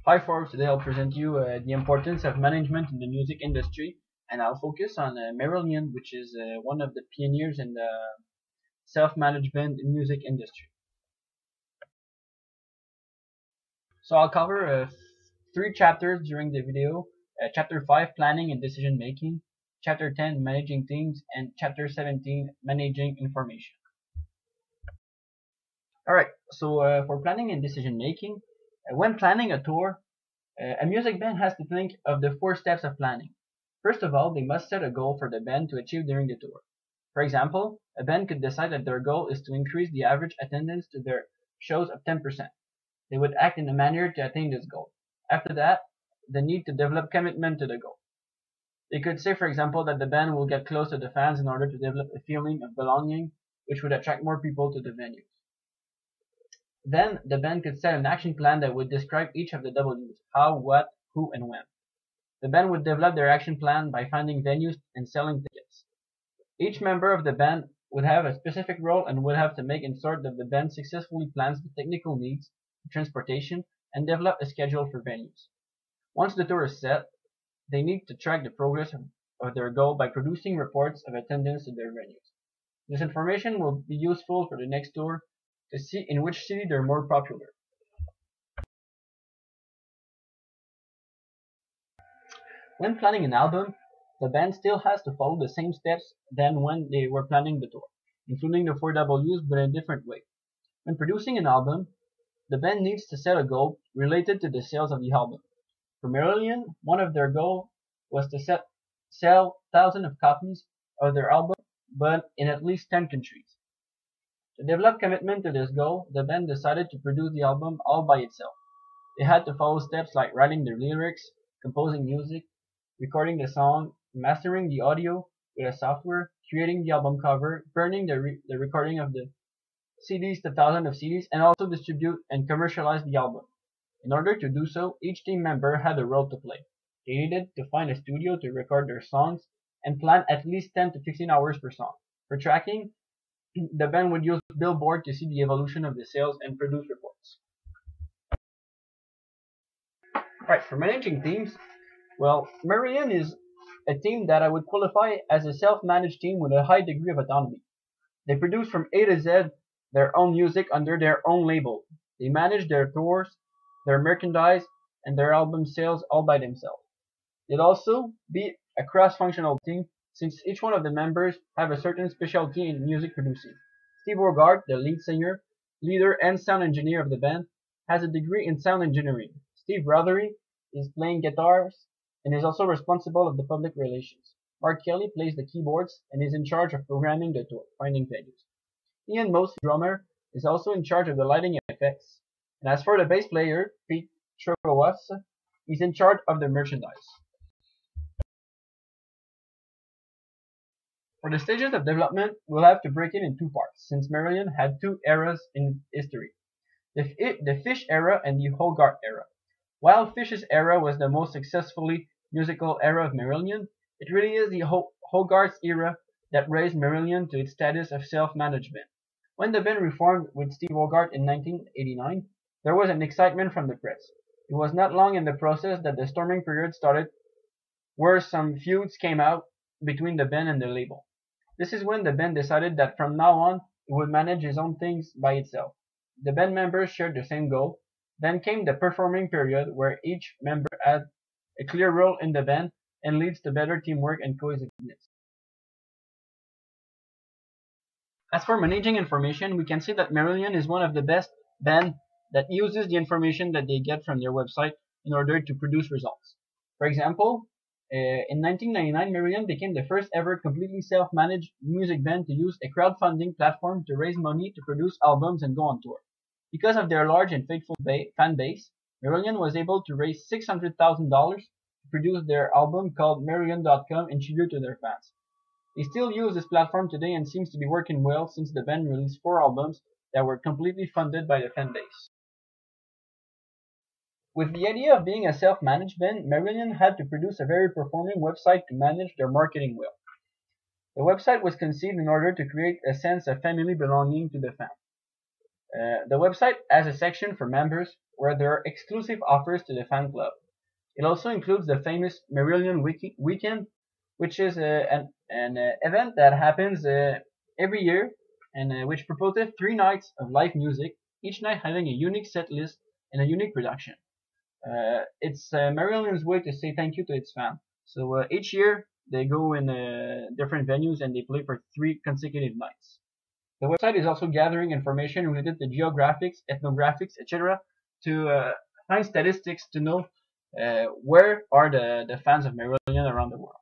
Hi Forbes, today I'll present you the importance of management in the music industry, and I'll focus on Marillion, which is one of the pioneers in the self-management music industry. So I'll cover three chapters during the video. Chapter 5, Planning and Decision Making, Chapter 10, Managing Teams, and Chapter 17, Managing Information. Alright, so for planning and decision making, when planning a tour, a music band has to think of the four steps of planning. First of all, they must set a goal for the band to achieve during the tour. For example, a band could decide that their goal is to increase the average attendance to their shows of 10%. They would act in a manner to attain this goal. After that, the need to develop commitment to the goal. They could say, for example, that the band will get close to the fans in order to develop a feeling of belonging, which would attract more people to the venues. Then the band could set an action plan that would describe each of the W's: how, what, who, and when. The band would develop their action plan by finding venues and selling tickets. Each member of the band would have a specific role and would have to make sure that the band successfully plans the technical needs, transportation, and develop a schedule for venues. Once the tour is set, they need to track the progress of their goal by producing reports of attendance to their venues. This information will be useful for the next tour to see in which city they're more popular. When planning an album, the band still has to follow the same steps than when they were planning the tour, including the 4Ws but in a different way. When producing an album, the band needs to set a goal related to the sales of the album. For Marillion, one of their goals was to sell thousands of copies of their album, but in at least 10 countries. To develop commitment to this goal, the band decided to produce the album all by itself. They had to follow steps like writing the lyrics, composing music, recording the song, mastering the audio with a software, creating the album cover, burning the recording of the CDs to thousands of CDs, and also distribute and commercialize the album. In order to do so, each team member had a role to play. They needed to find a studio to record their songs and plan at least 10 to 15 hours per song. For tracking, the band would use Billboard to see the evolution of the sales and produce reports. Alright, for managing teams, well, Marillion is a team that I would qualify as a self-managed team with a high degree of autonomy. They produce from A to Z their own music under their own label. They manage their tours, their merchandise, and their album sales all by themselves. They'd also be a cross-functional team since each one of the members have a certain specialty in music producing. Steve Hogarth, the lead singer, leader, and sound engineer of the band, has a degree in sound engineering. Steve Rothery is playing guitars and is also responsible of the public relations. Mark Kelly plays the keyboards and is in charge of programming the tour, finding venues. Ian Mosley, drummer, is also in charge of the lighting effects. And as for the bass player, Pete Trowas, he's in charge of the merchandise. For the stages of development, we'll have to break it in two parts, since Marillion had two eras in history, the Fish era and the Hogarth era. While Fish's era was the most successfully musical era of Marillion, it really is the Hogarth's era that raised Marillion to its status of self-management. When the band reformed with Steve Hogarth in 1989, there was an excitement from the press. It was not long in the process that the storming period started, where some feuds came out between the band and the label. This is when the band decided that from now on, it would manage its own things by itself. The band members shared the same goal. Then came the performing period, where each member had a clear role in the band and leads to better teamwork and cohesiveness. As for managing information, we can see that Marillion is one of the best bands that uses the information that they get from their website in order to produce results. For example, in 1999, Marillion became the first ever completely self-managed music band to use a crowdfunding platform to raise money to produce albums and go on tour. Because of their large and faithful fan base, Marillion was able to raise $600,000 to produce their album called Marillion.com in tribute to their fans. They still use this platform today and seems to be working well since the band released 4 albums that were completely funded by the fan base. With the idea of being a self-managed band, Marillion had to produce a very performing website to manage their marketing well. The website was conceived in order to create a sense of family belonging to the fans. The website has a section for members where there are exclusive offers to the fan club. It also includes the famous Marillion Weekend, which is an event that happens every year and which proposes 3 nights of live music, each night having a unique set list and a unique production. It's Marillion's way to say thank you to its fans. So each year they go in different venues and they play for 3 consecutive nights. The website is also gathering information related to geographics, ethnographics, etc. to find statistics to know where are the fans of Marillion around the world.